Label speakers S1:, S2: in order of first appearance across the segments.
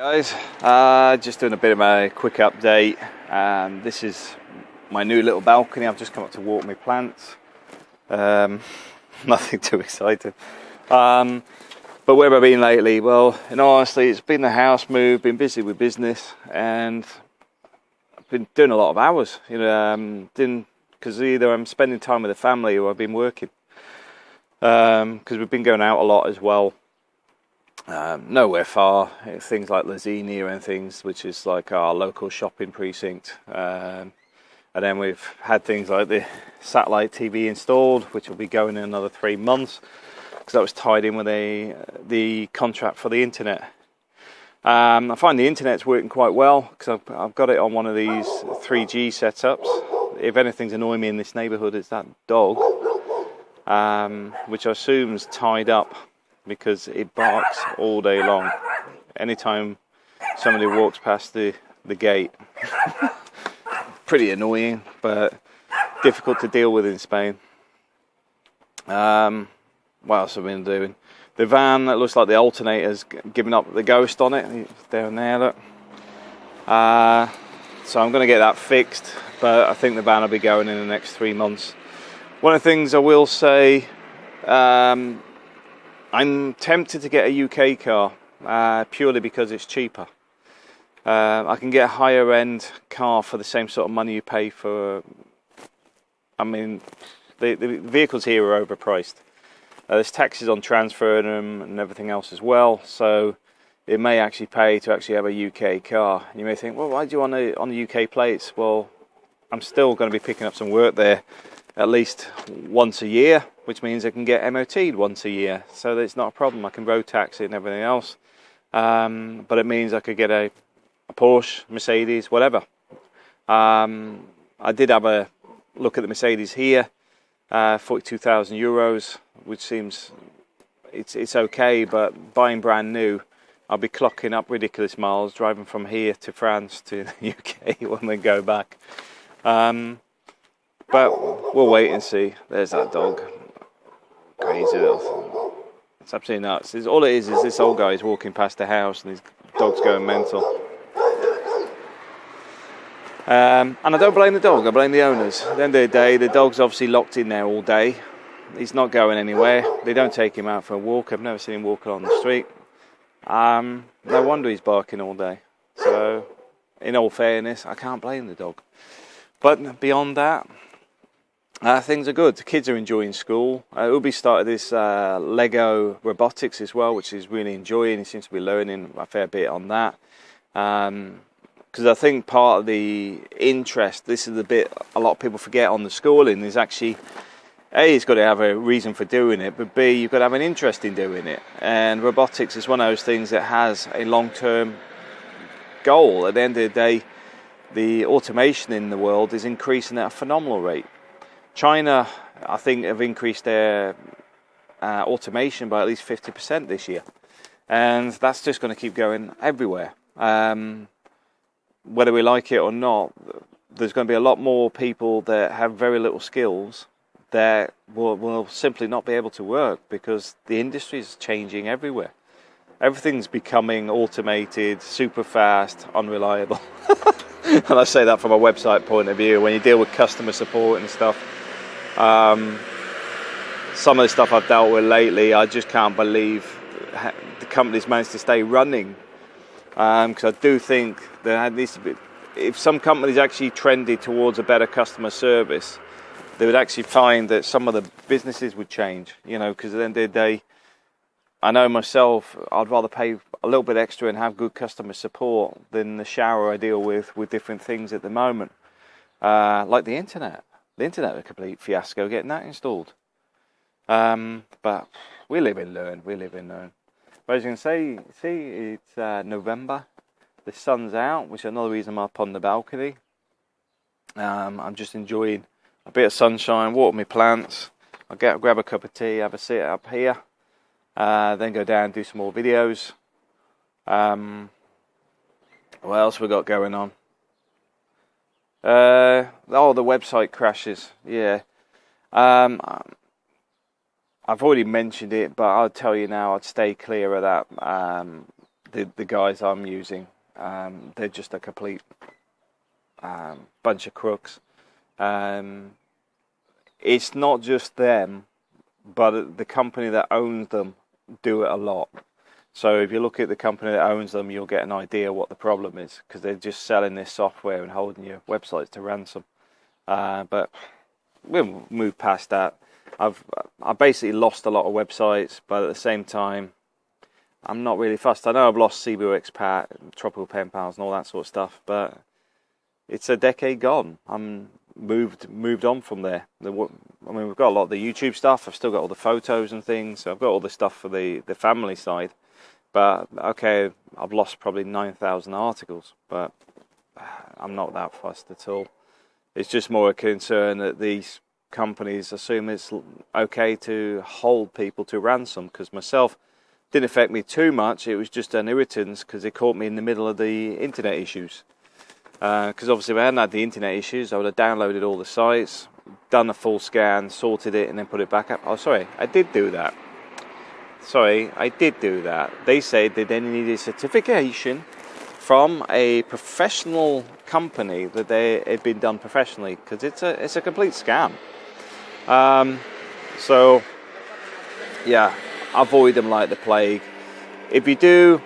S1: Guys, just doing a bit of a quick update. This is my new little balcony. I've just come up to water my plants. Nothing too exciting. But where have I been lately? Well, honestly, it's been the house move, been busy with business, and I've been doing a lot of hours. Because either I'm spending time with the family or I've been working. Because we've been going out a lot as well. Nowhere far, things like Lazinia and things, which is like our local shopping precinct, and then we've had things like the satellite TV installed, which will be going in another 3 months, because that was tied in with the contract for the internet. I find the internet's working quite well, because I've got it on one of these 3G setups. If anything's annoying me in this neighbourhood, it's that dog, which I assume is tied up, because it barks all day long anytime somebody walks past the gate. Pretty annoying, but difficult to deal with in Spain. What else have I been doing? The van, that looks like the alternator's giving up the ghost on it. It's down there, look. So I'm going to get that fixed, but I think the van will be going in the next 3 months. One of the things I will say, I'm tempted to get a UK car, purely because it's cheaper. I can get a higher end car for the same sort of money you pay for. The vehicles here are overpriced. There's taxes on transferring them and everything else as well, so it may actually pay to actually have a UK car. You may think, well, why do you want on the UK plates? Well, I'm still going to be picking up some work there at least once a year, which means I can get MOT'd once a year, so that it's not a problem. I can road tax it and everything else, but it means I could get a Porsche, Mercedes, whatever. I did have a look at the Mercedes here, 42,000 euros, which seems it's okay, but buying brand new, I'll be clocking up ridiculous miles driving from here to France to the UK when we go back. But we'll wait and see. There's that dog. Crazy little. It's absolutely nuts. All it is this old guy is walking past the house and his dog's going mental. And I don't blame the dog, I blame the owners. At the end of the day, the dog's obviously locked in there all day. He's not going anywhere. They don't take him out for a walk. I've never seen him walking on the street. No wonder he's barking all day. So, in all fairness, I can't blame the dog. But beyond that, things are good. The kids are enjoying school. Ubi started this Lego robotics as well, which he's really enjoying. He seems to be learning a fair bit on that. Because I think part of the interest, this is the bit a lot of people forget on the schooling, is actually, A, it's got to have a reason for doing it, but B, you've got to have an interest in doing it. And robotics is one of those things that has a long-term goal. At the end of the day, the automation in the world is increasing at a phenomenal rate. China, I think, have increased their automation by at least 50% this year. And that's just going to keep going everywhere. Whether we like it or not, there's going to be a lot more people that have very little skills that will simply not be able to work, because the industry is changing everywhere. Everything's becoming automated, super fast, unreliable. And I say that from a website point of view. When you deal with customer support and stuff, some of the stuff I've dealt with lately, I just can't believe the company's managed to stay running. Because I do think there needs to be, if some companies actually trended towards a better customer service, they would actually find that some of the businesses would change. Because at the end of the day, I know myself, I'd rather pay a little bit extra and have good customer support than the shower I deal with different things at the moment. Like the internet. The internet is a complete fiasco getting that installed. But we live and learn. But as you can see, it's November. The sun's out, which is another reason I'm up on the balcony. I'm just enjoying a bit of sunshine, water my plants. I'll grab a cup of tea, have a sit up here. Then go down and do some more videos. What else we got going on? The website crashes. Yeah. I've already mentioned it, but I'll tell you now, I'd stay clear of that. the guys I'm using, they're just a complete bunch of crooks. It's not just them, but the company that owns them do it a lot. So if you look at the company that owns them, you'll get an idea what the problem is, because they're just selling this software and holding your websites to ransom. But we'll move past that. I basically lost a lot of websites, but at the same time, I'm not really fussed. I know I've lost Cebu Expat, Tropical Pen Pals, and all that sort of stuff, but it's a decade gone. I'm moved on from there. I mean, we've got a lot of the YouTube stuff. I've still got all the photos and things. So I've got all the stuff for the family side. But okay, I've lost probably 9,000 articles, but I'm not that fussed at all. It's just more a concern that these companies assume it's okay to hold people to ransom, because myself, didn't affect me too much. It was just an irritants because it caught me in the middle of the internet issues. Because obviously if I hadn't had the internet issues, I would have downloaded all the sites, done a full scan, sorted it, and then put it back up. Oh, sorry, I did do that. They said they then needed certification from a professional company that they had been done professionally, because it's a complete scam. So yeah, avoid them like the plague. If you do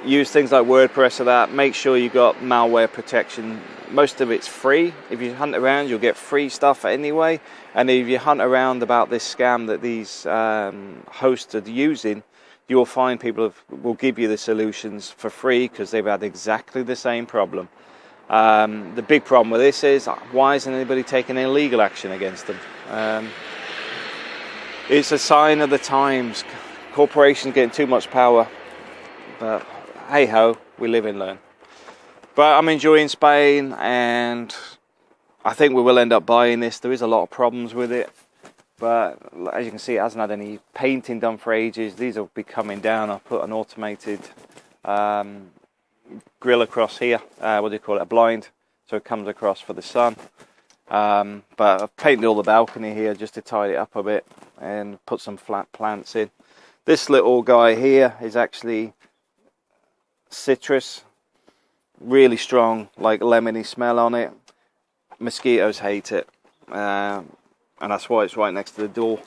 S1: use things like WordPress or that, make sure you got malware protection. Most of it's free. If you hunt around, you'll get free stuff anyway. And if you hunt around about this scam that these hosts are using, you will find people will give you the solutions for free, because they've had exactly the same problem. The big problem with this is, why isn't anybody taking any legal action against them? It's a sign of the times. Corporations getting too much power. But hey ho, we live and learn. But I'm enjoying Spain, and I think we will end up buying this. There is a lot of problems with it, but as you can see, it hasn't had any painting done for ages. These will be coming down. I'll put an automated grill across here. What do you call it? A blind, so it comes across for the sun. But I've painted all the balcony here just to tidy it up a bit and put some flat plants in. This little guy here is actually citrus, really strong, like lemony smell on it. Mosquitoes hate it, and that's why it's right next to the door.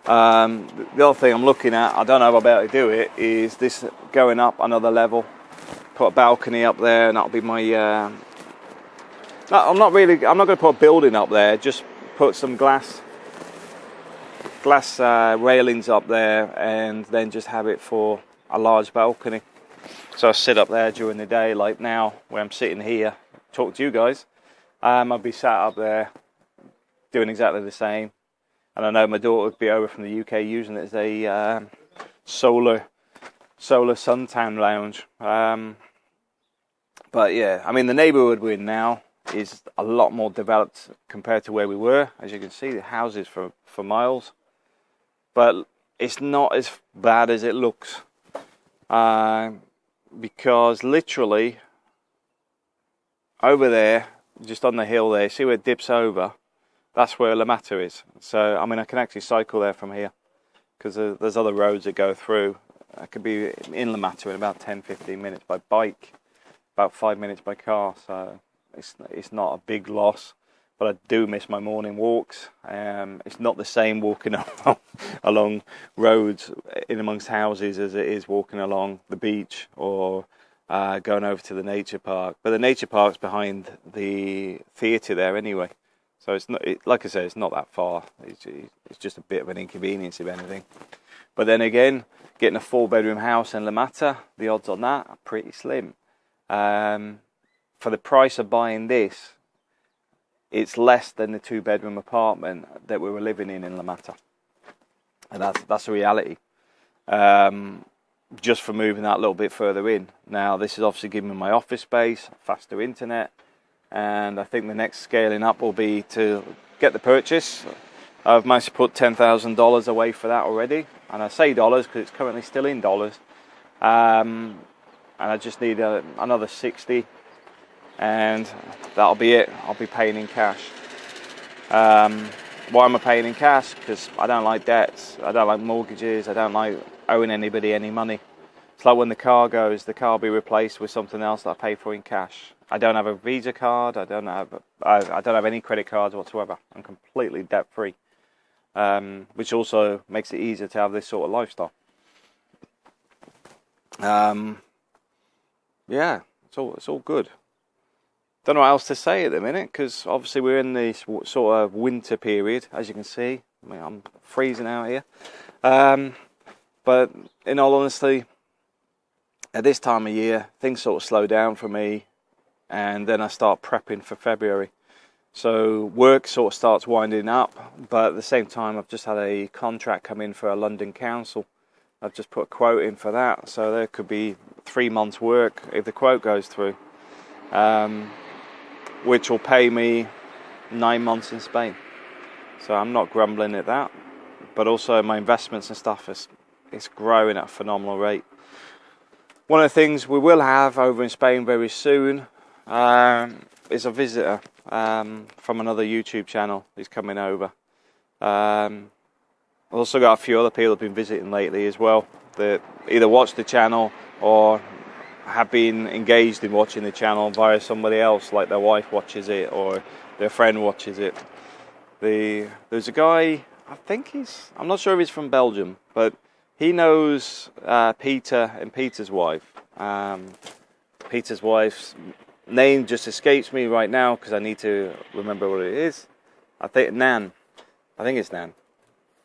S1: The other thing I'm looking at, I don't know if I'll be able to do it, is this going up another level. Put a balcony up there, and that'll be my. No, I'm not going to put a building up there. Just put some glass railings up there, and then just have it for a large balcony. So I sit up there during the day, like now, where I'm sitting here, talk to you guys. I'll be sat up there doing exactly the same. And I know my daughter would be over from the UK using it as a solar suntan lounge. But yeah, I mean, the neighbourhood we're in now is a lot more developed compared to where we were. As you can see, the houses for miles. But it's not as bad as it looks. Because literally over there, just on the hill there, see where it dips over? That's where La Mata is. So, I mean, I can actually cycle there from here, because there's other roads that go through. I could be in La Mata in about 10-15 minutes by bike, about 5 minutes by car. So it's not a big loss, but I do miss my morning walks. It's not the same walking along roads in amongst houses as it is walking along the beach or going over to the nature park. But the nature park's behind the theatre there anyway. So it's not, like I said, it's not that far. It's just a bit of an inconvenience, if anything. But then again, getting a 4-bedroom house in La Mata, the odds on that are pretty slim. For the price of buying this, it's less than the 2-bedroom apartment that we were living in La Mata. And that's a reality. Just for moving that little bit further in. Now, this is obviously giving me my office space, faster internet, and I think the next scaling up will be to get the purchase. I've managed to put $10,000 away for that already, and I say dollars because it's currently still in dollars. And I just need another 60, and that'll be it. I'll be paying in cash. Why am I paying in cash? Because I don't like debts, I don't like mortgages, I don't like owing anybody any money. It's like when the car goes, the car will be replaced with something else that I pay for in cash. I don't have a Visa card. I don't have any credit cards whatsoever. I'm completely debt free, which also makes it easier to have this sort of lifestyle. Yeah, it's all good. Don't know what else to say at the minute, because obviously we're in this sort of winter period, as you can see. I mean, I'm freezing out here. But in all honesty, at this time of year, things sort of slow down for me, and then I start prepping for February. So work sort of starts winding up, but at the same time, I've just had a contract come in for a London council. I've just put a quote in for that, so there could be 3 months' work if the quote goes through, which will pay me 9 months in Spain. So I'm not grumbling at that, but also my investments and stuff is growing at a phenomenal rate. One of the things we will have over in Spain very soon is a visitor from another YouTube channel who's coming over. I've also got a few other people who've been visiting lately as well, that either watch the channel or have been engaged in watching the channel via somebody else, like their wife watches it or their friend watches it. There's a guy, I'm not sure if he's from Belgium, but he knows Peter and Peter's wife. Peter's wife's name just escapes me right now because I need to remember what it is. I think it's Nan.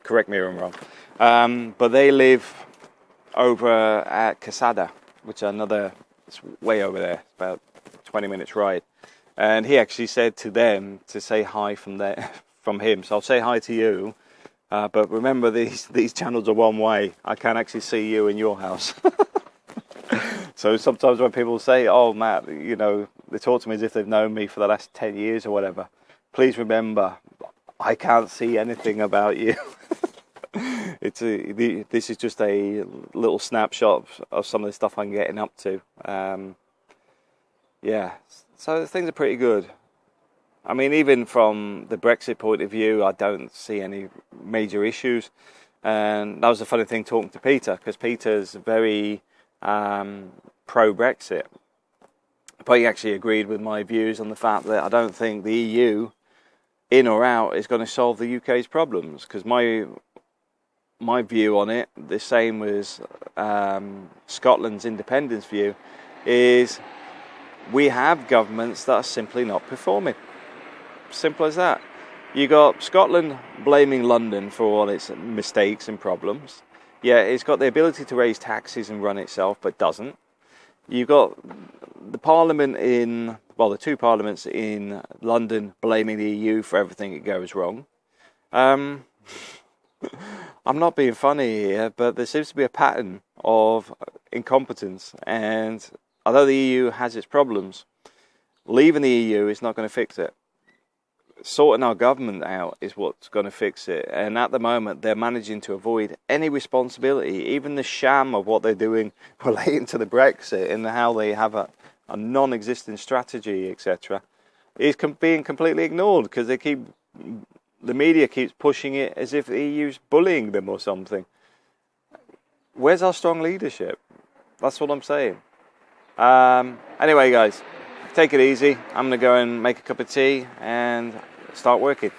S1: Correct me if I'm wrong. But they live over at Casada, which is it's way over there, about 20 minutes ride. And he actually said to them to say hi from him. So I'll say hi to you. But remember, these channels are one way. I can't actually see you in your house. So sometimes when people say, "Oh, Matt," they talk to me as if they've known me for the last 10 years or whatever. Please remember, I can't see anything about you. This is just a little snapshot of some of the stuff I'm getting up to. Yeah, so things are pretty good. I mean, even from the Brexit point of view, I don't see any major issues. And that was the funny thing talking to Peter, because Peter's very pro-Brexit. But he actually agreed with my views on the fact that I don't think the EU, in or out, is going to solve the UK's problems. Because my view on it, the same as Scotland's independence view, is we have governments that are simply not performing. Simple as that. You got Scotland blaming London for all its mistakes and problems. Yeah, it's got the ability to raise taxes and run itself, but doesn't. You've got the the two parliaments in London blaming the EU for everything that goes wrong. I'm not being funny here, but there seems to be a pattern of incompetence. And although the EU has its problems, leaving the EU is not going to fix it. Sorting our government out is what's going to fix it. And at the moment, they're managing to avoid any responsibility, even the sham of what they're doing relating to the Brexit and how they have a non-existent strategy, etc., is being completely ignored because the media keeps pushing it as if the EU's bullying them or something. Where's our strong leadership? That's what I'm saying. Anyway, guys, take it easy. I'm going to go and make a cup of tea and start working.